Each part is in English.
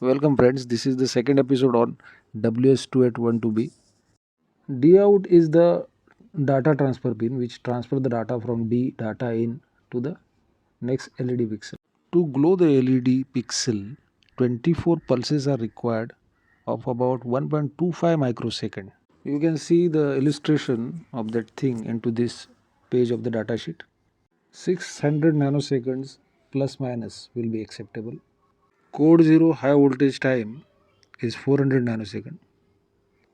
Welcome friends, this is the second episode on ws2812b. Dout is the data transfer pin which transfer the data from D data in to the next LED pixel. To glow the LED pixel, 24 pulses are required of about 1.25 microsecond. You can see the illustration of that thing into this page of the datasheet. 600 nanoseconds plus minus will be acceptable. Code 0 high voltage time is 400 nanosecond,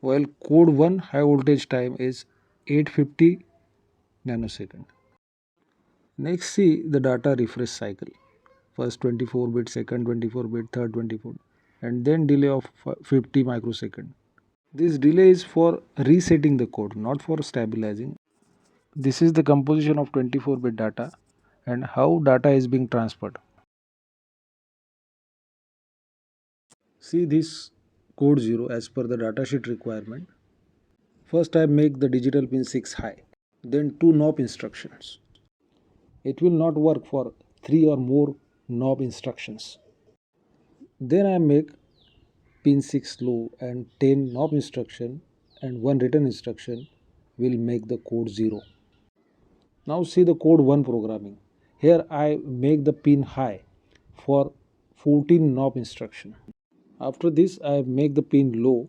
while code 1 high voltage time is 850 nanosecond. Next, see the data refresh cycle. First 24 bit, second 24 bit, third 24, and then delay of 50 microsecond. This delay is for resetting the code, not for stabilizing. This is the composition of 24 bit data and how data is being transferred. See this code 0 as per the datasheet requirement. First I make the digital pin 6 high, then 2 knob instructions. It will not work for 3 or more knob instructions. Then I make pin 6 low and 10 knob instruction and 1 return instruction will make the code 0. Now see the code 1 programming. Here I make the pin high for 14 knob instruction. After this I make the pin low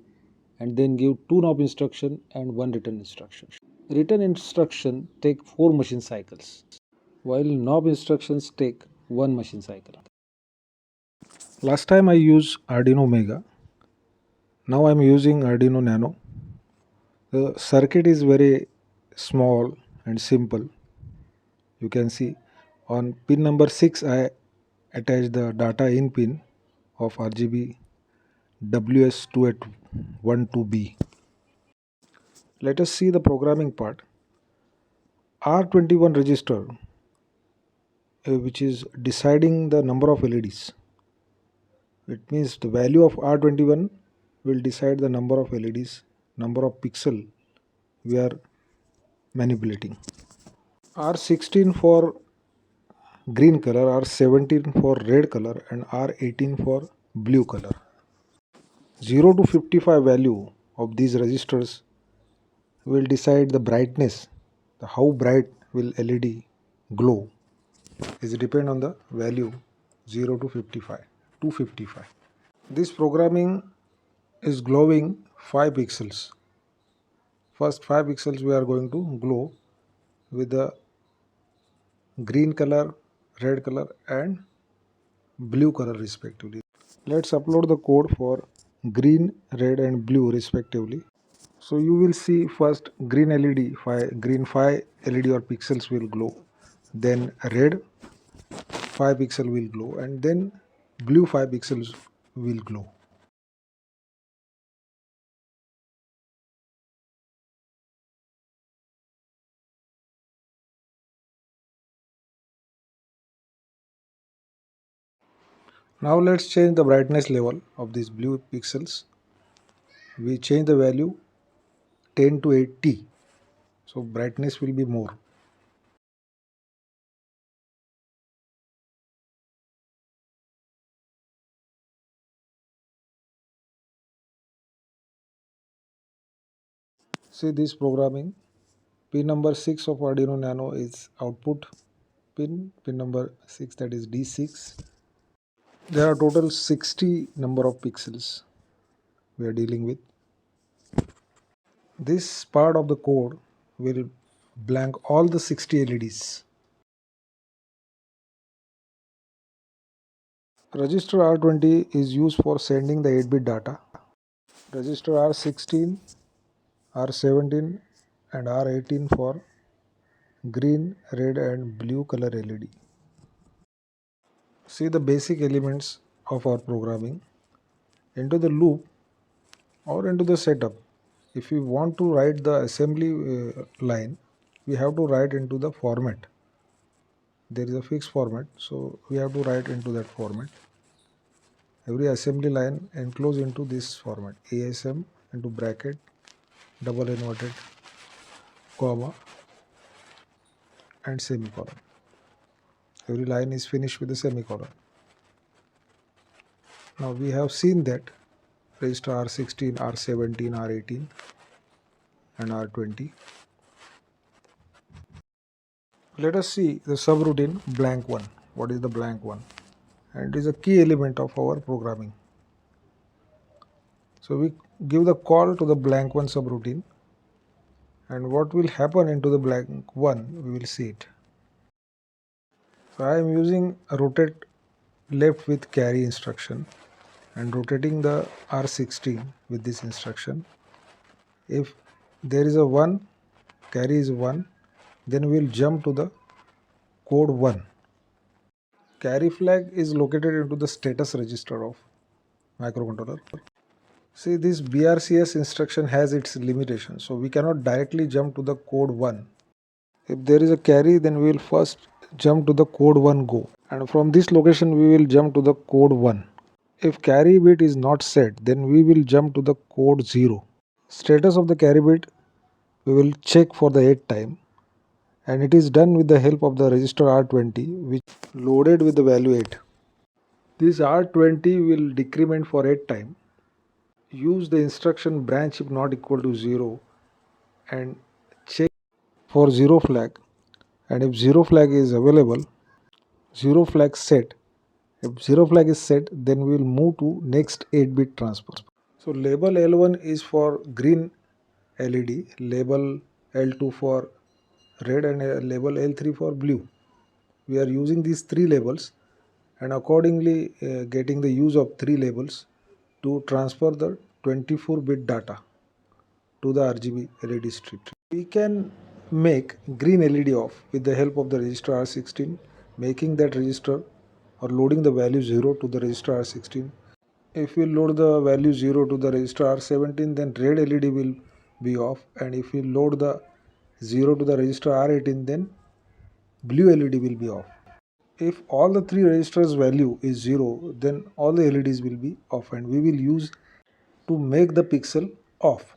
and then give 2 knob instruction and 1 return instruction. Return instruction take 4 machine cycles, while knob instructions take 1 machine cycle. Last time I used Arduino Mega. Now I am using Arduino Nano. The circuit is very small and simple. You can see on pin number 6 I attach the data in pin of RGB ws2812b. Let us see the programming part. R21 register, which is deciding the number of LEDs. It means the value of R21 will decide the number of LEDs, number of pixel we are manipulating. R16 for green color, R17 for red color and R18 for blue color. 0 to 55 value of these registers will decide the brightness, how bright will LED glow is depend on the value 0 to 55, 255. This programming is glowing 5 pixels. First 5 pixels we are going to glow with the green color, red color and blue color respectively. Let's upload the code for green, red and blue respectively. So you will see first green LED, green 5 LED or pixels will glow, then red 5 pixel will glow and then blue 5 pixels will glow. Now let's change the brightness level of these blue pixels. We change the value 10 to 80, so brightness will be more. See this programming. Pin number 6 of Arduino Nano is output pin number 6, that is D6. There are total 60 number of pixels we are dealing with. This part of the code will blank all the 60 LEDs. Register R20 is used for sending the 8-bit data. Register R16, R17 and R18 for green, red and blue color LED. See the basic elements of our programming. Into the loop or into the setup. If we want to write the assembly line, we have to write into the format. There is a fixed format, so we have to write into that format. Every assembly line enclosed into this format, ASM into bracket, double inverted, comma and semicolon. Every line is finished with a semicolon. Now we have seen that register R16, R17, R18 and R20. Let us see the subroutine blank one. What is the blank one? And it is a key element of our programming. So we give the call to the blank one subroutine, and what will happen into the blank one, we will see it. So I am using a rotate left with carry instruction and rotating the R16 with this instruction. If there is a 1, carry is 1, then we will jump to the code 1. Carry flag is located into the status register of microcontroller. See, this BRCS instruction has its limitations, so we cannot directly jump to the code 1. If there is a carry, then we will first jump to the code 1 go, and from this location we will jump to the code 1. If carry bit is not set, then we will jump to the code 0. Status of the carry bit we will check for the 8 time, and it is done with the help of the register R20, which loaded with the value 8. This R20 will decrement for 8 time. Use the instruction branch if not equal to 0 and check for 0 flag, and if 0 flag is available, 0 flag set. If 0 flag is set, then we will move to next 8-bit transfer. So label L1 is for green LED, label L2 for red, and label L3 for blue. We are using these 3 labels and accordingly getting the use of 3 labels to transfer the 24-bit data to the RGB LED strip. We can make green LED off with the help of the register R16, making that register or loading the value 0 to the register R16. If we load the value 0 to the register R17, then red LED will be off, and if we load the 0 to the register R18, then blue LED will be off. If all the 3 registers value is 0, then all the LEDs will be off, and we will use to make the pixel off.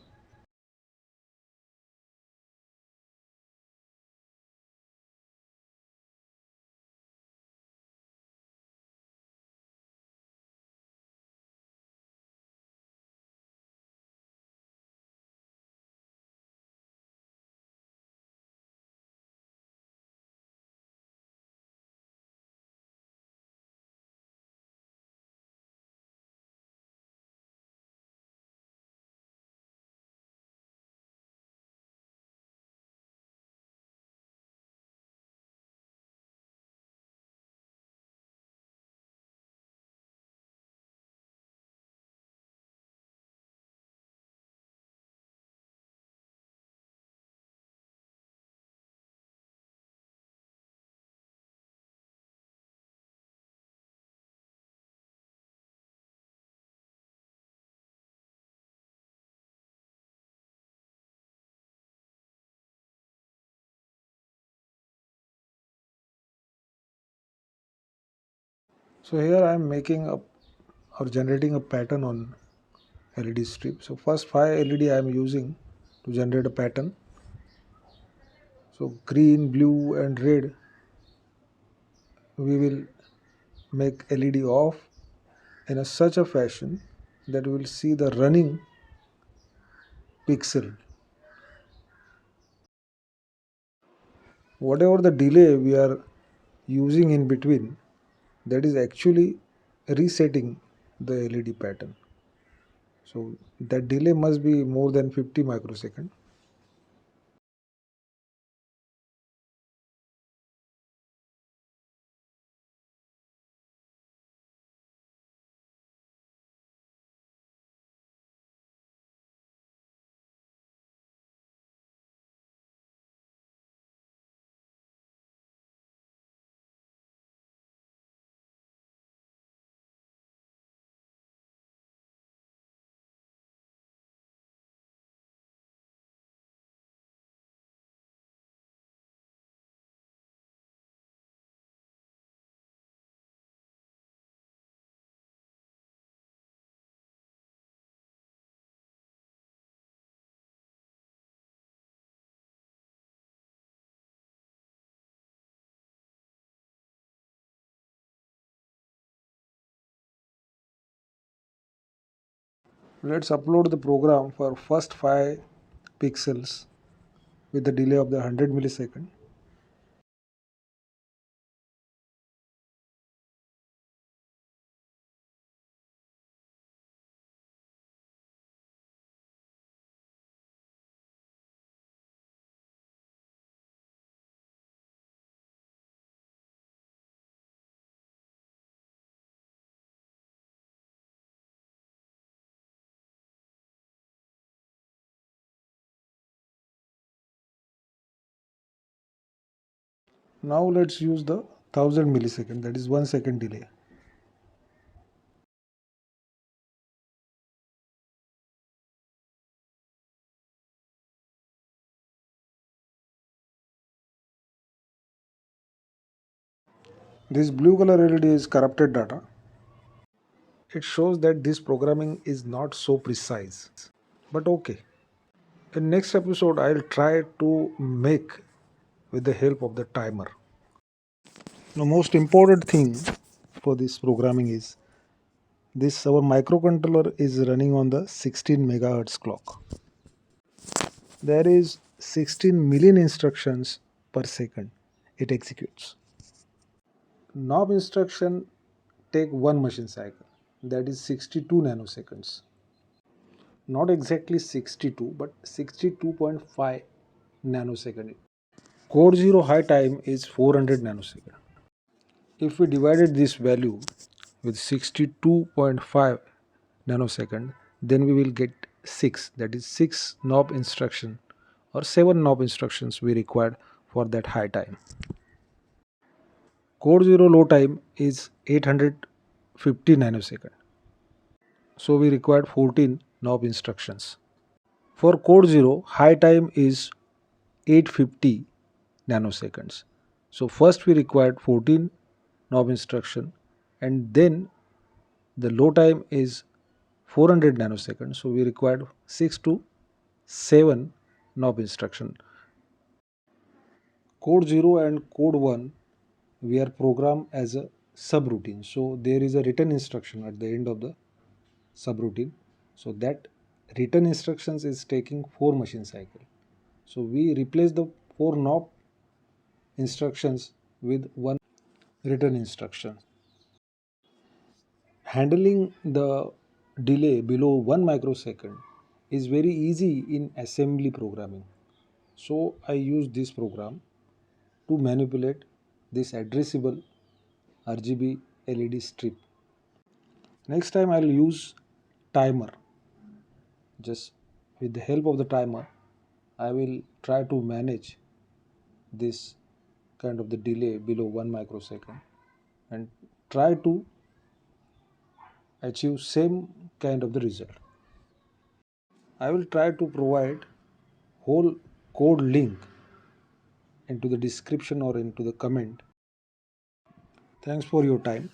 So here I am making up or generating a pattern on LED strip. So first 5 LED I am using to generate a pattern. So green, blue and red we will make LED off in such a fashion that we will see the running pixel. Whatever the delay we are using in between, that is actually resetting the LED pattern. So that delay must be more than 50 microseconds. Let's upload the program for first 5 pixels with the delay of the 100 millisecond. Now let's use the 1000 millisecond, that is 1 second delay. This blue color LED is corrupted data. It shows that this programming is not so precise, but okay. In next episode, I'll try to make with the help of the timer. The most important thing for this programming is this our microcontroller is running on the 16 megahertz clock. There is 16 million instructions per second it executes. Knob instruction take one machine cycle, that is 62 nanoseconds. Not exactly 62 but 62.5 nanosecond. Code 0 high time is 400 nanosecond. If we divided this value with 62.5 nanosecond, then we will get 6, that is 6 knob instruction or 7 knob instructions we required for that high time. Code 0 low time is 850 nanosecond, so we required 14 knob instructions. For code 0 high time is 850 nanoseconds, so first we required 14 knob instruction, and then the low time is 400 nanoseconds, so we required 6 to 7 knob instruction. Code 0 and code 1 we are programmed as a subroutine, so there is a written instruction at the end of the subroutine, so that written instructions is taking 4 machine cycle, so we replace the 4 knob instructions with one written instruction. Handling the delay below 1 microsecond is very easy in assembly programming. So I use this program to manipulate this addressable RGB LED strip. Next time I'll use timer. Just with the help of the timer, I will try to manage this kind of the delay below 1 microsecond and try to achieve same kind of the result. I will try to provide whole code link into the description or into the comment. Thanks for your time.